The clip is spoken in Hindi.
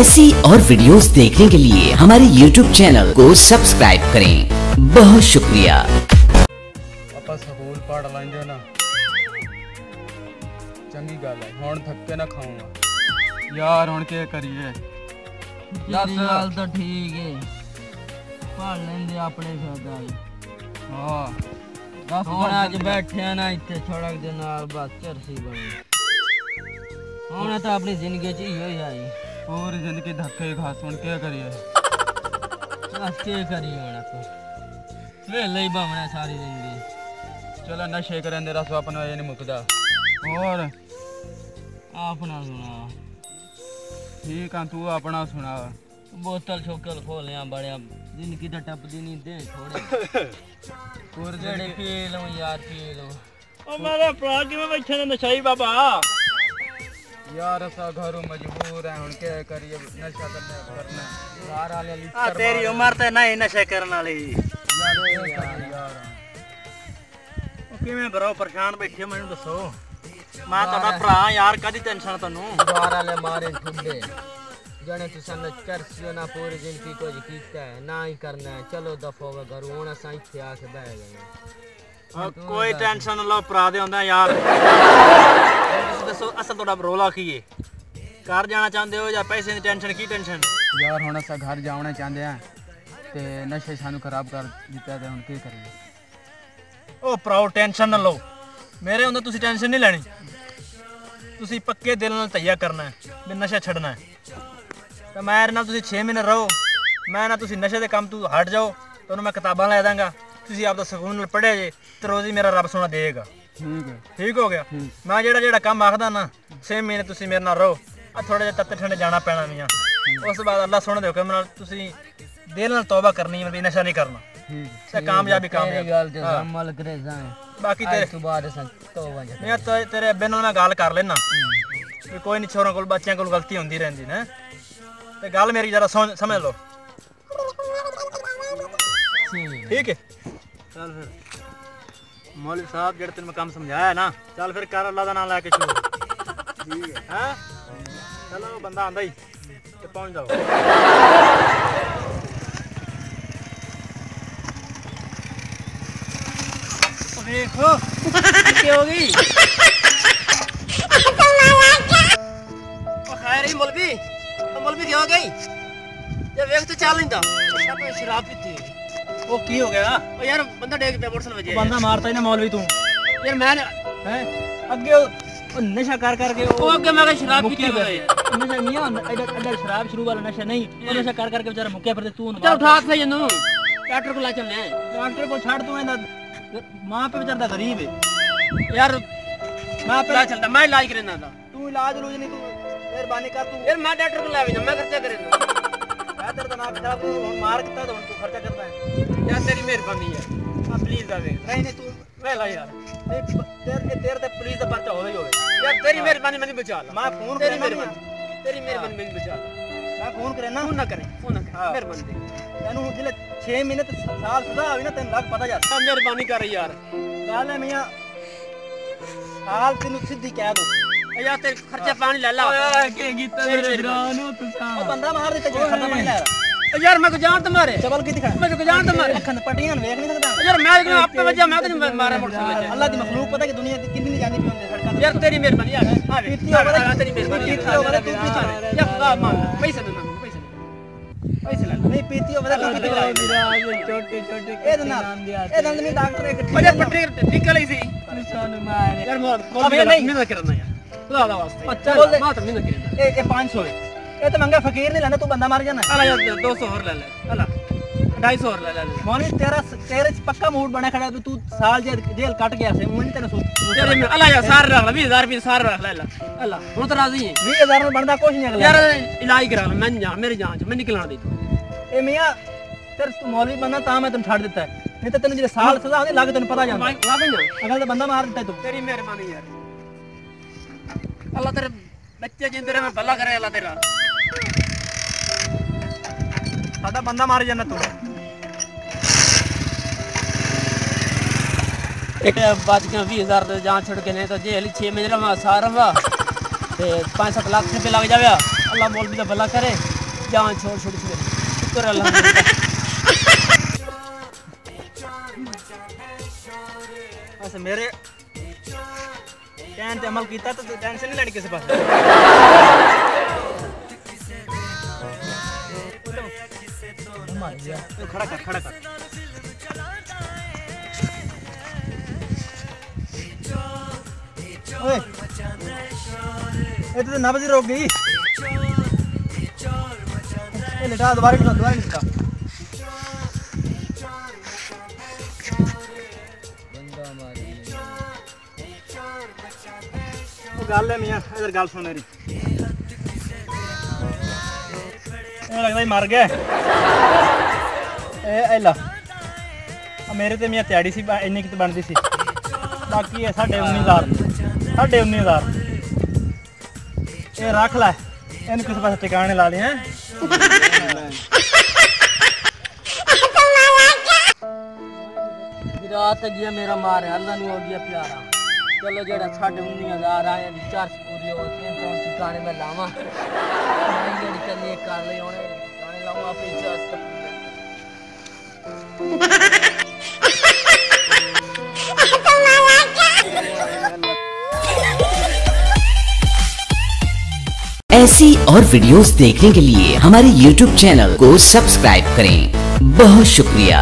ऐसी और वीडियोस देखने के लिए हमारे YouTube चैनल को सब्सक्राइब करें। बहुत शुक्रिया। ਆਪਾਂ ਸਕੂਲ ਪੜ ਲੈਂਦੇ ਨਾ ਚੰਗੀ ਗੱਲ ਹੈ। ਹੁਣ ਥੱਕੇ ਨਾ ਖਾਊਂਗਾ ਯਾਰ। ਹੁਣ ਕੀ ਕਰੀਏ? ਦੱਸ ਗੱਲ ਤਾਂ ਠੀਕ ਹੈ, ਪੜ ਲੈਂਦੇ ਆਪਣੇ ਫਾਇਦਾ ਹੀ। ਹਾਂ ਦੱਸ। ਹੁਣ ਅੱਜ ਬੈਠਿਆ ਨਾ ਇੱਥੇ ਸੜਕ ਦੇ ਨਾਲ ਬਸ ਚਰਸੀ ਬਣੀ। ਹੁਣ ਤਾਂ ਆਪਣੀ ਜ਼ਿੰਦਗੀ ਚ ਹੀ ਹੋਈ ਆਈ। पूरी जिंदगी धक्के खा। सुन क्या करिए? बस क्या करिए ਹੁਣ ਆਪਾਂ ਵੇਲੇ ਹੀ ਭਾਵਨਾ ਸਾਰੀ ਜ਼ਿੰਦਗੀ। चलो नशे करें तेरा स्वप्न ये नहीं मुकदा। और ਆਪਣਾ ਸੁਣਾ। ठीक है तू अपना सुना। बोतल छोकल खोलिया बड़िया जिंदगी तो टपदी नहीं दे थोड़े और जेड़े पी लो यार पी लो। ओ मेरे भरा किवें बैठे ने नशाई बाबा? यार असा घरों मजबूर है। हुन क्या करिए? नशा करना घर वाले आ तेरी उम्र ते नहीं नशे करन वाली यार। ओ किवें भरा परेशान बैठे मैनू दसो। मैं तुहाडा भरा यार कदी टेंशन तन्नू? घर वाले मारे ठुंडे जने तुसा न चरसियो ना पूरी जिंदगी कुछ कीता है ना ही करना है। चलो दफो वे घर हुन असा इत्थे आके बैठ गए। कोई टेंशन ना लो भरा दे हुंदा यार। दसो असल तुहाडा रोला की है? घर जाना चाहते हो या पैसे की टेंशन? की टेंशन यार? हुन असा घर जाना चाहते हैं ते नशे सानू खराब कर दिता ते हुन की करिए? ओ भराओ टेंशन ना लो। मेरे हुंदे तुसी टेंशन नहीं लेनी। तुसी पक्के दिल नाल तैयार करना है भी नशा छड़ना है। तो मेरे नाल तुसी 6 महीने रहो। मैं ना तुसी नशे दे काम तू हट जाओ। तुहानू मैं किताबां लै दांगा। तुसी आपदा सुकून नाल पढ़े जे ते रोजी मेरा रब सोना देगा। ठीक है। ठीक हो गया? मैं जेड़ा काम आखदा ना 6 महीने तुसी मेरे नाल रहो। आ थोड़े जे तत्ते ठंडे जाना पैना मियां। उस बाद अल्लाह सोने दे हुक्म नाल तुसी दिल नाल तौबा करनी है भी नशा नहीं करना। ते कामयाबी तेरी गल ते अमल करे जाए। बाकी तेरे तो बाद असा तौबा जा। मियां तेरे अब्बे नाल मैं गल कर लेना भी कोई नहीं छोरों कोल बच्चों कोल गलती होंदी रहंदी ना। ते गल मेरी जरा समझ लो। ठीक है? चल फिर मौलवी साहब जेड़ा तेन मैं काम समझाया है ना, चल फिर कर अल्लाह दा नाम लेके शुरू। ठीक है? हैं चलो बंदा आंदा ही ते पहुंच जाओ। देखो क्या हो गई? खैर ही मौलवी क्या हो गई? ये वेख तो चल इंदा शराब पीती है। ओ की हो गया? ओ यार बंदा डेग पे मोटरसाइकिल वजे। बंदा मारता ही ना मौलवी तू। यार मैं हैं अगे ओ नशा कर करके ओ अगे मैं शराब पीती है। नशा मियां अड्डा शराब शुरू वाला नशा नहीं। ओ नशा कर करके बेचारा मुक्या फिरदे तू। चल उठा सही जनु डॉक्टर को ला चलने हैं। डॉक्टर को छाड़ तू इंदा मां पे बेचारा गरीब है यार। मां पे ला चलता मैं इलाज करना था। तू इलाज लूज नहीं तू मेहरबानी कर तू। यार मैं डॉक्टर को लावे ना मैं खर्चा करेगा। यार तेरा ना बेचारा तू मार कितना तो तू खर्चा करता है। यार तेरी मेहरबानी है। हां प्लीज आवे नहीं तू वेला यार। तेरे ते पुलिस दा पर्चा होवे ही होवे। यार तेरी मेहरबानी मैंने बचा ला। मैं फोन तेरी मेहरबानी मैंने बचा ला। मैं फोन करे ना फोन ना करे मेहरबानी तेनू जिले 6 महीने ते साल सजा आवी ना तेन लग पता जा। मेहरबानी कर यार। गल है मियां हाल तेनू सीधी कह दो यार तेरे खर्चा पानी ले ला। के गीता मेरे रानो तुसा ओ बंदा मार दे ते खर्चा पानी ले यार। मैं को जान तुम्हारे चबल की दिखा मैं को जान तुम्हारे अखन पटियां वेख नहीं सकदा यार। मैं लेकिन आप पे वजह मैं तो मारा मोटरसाइकिल। अल्लाह दी मखलूक पता कि दुनिया कितनी नहीं जानी पियोंदे सड़कां यार। तेरी मेहरबानी यार। हां पीती हो बड़ा तेरी मेहरबानी तू पीती या खुदा मान पैसे दे ना पैसे ले नहीं पीती हो बड़ा तू पीती मेरा छोटे छोटे ए दंद में डॉक्टर एक अरे पट्टी निकल ही सी निशान मार यार मोर अबे नहीं मैं करना यार खुदा दा वास्ते। अच्छा मां तो नहीं करना। ए 500 ये तो मंगा फकीर नहीं लेना तू बंदा मार जाना। अला यार 200 और ले ले। अला 250 और ले ले। मोनी तेरे पक्का मूड बना खड़ा तू साल जेल कट गया से मुझे तेरे तेरे में। अला यार सार रख ले 20000 रुपए सार रख ले। अला हूं तो राजी है 20000 में बनदा कुछ नहीं अगला यार। इलाज करा ले मैं जा मेरी जान च मैं निकलना दे तू ए मियां तेरे तू मौलवी बनना ता मैं तन्नू छाड़ देता है नहीं तो तेन जे साल सजा होंदी लग तन्नू पता जांदा अगला तो बंदा मार देता तू। तेरी मेहरबानी यार। अल्लाह तेरे बच्चे जिंदे रहे में भला करे। अल्लाह तेरा साडा बंदा मार जाना तू। एक बच गया 20000 तो जान छड़ के नहीं तो जेल 6 महीने रहा सारा ते 5-7 लाख रुपये लग जावे। अल्लाह मौलवी दा भला करे। जान छोड़ छोड़ मेरी शुक्र अल्लाह अच्छा मेरे कहने ते अमल कीता तो टेंशन नहीं लेनी किसी पास खड़ा कर ओए ये तो नब्ज रोक गई ये लेटा दोबारा निकला गल है मियां इधर गल सुन मेरी लगता ही मर गया ए ला मेरे ते मियां त्याड़ी सी इन्नी कित बनती सी बाकी है 19,000 ये रख लै इन किस पास टिकाने ला लिया रात गया मेरा मार अल्लाह नु हो गया प्यारा चलो जेड़ा 19,000 आए चार्ज पूरी हो टिकाने में लावा जेड़ी चली कर ले हुन टिकाने लाऊं अपनी चार्ज ऐसी और वीडियोस देखने के लिए हमारे YouTube चैनल को सब्सक्राइब करें। बहुत शुक्रिया।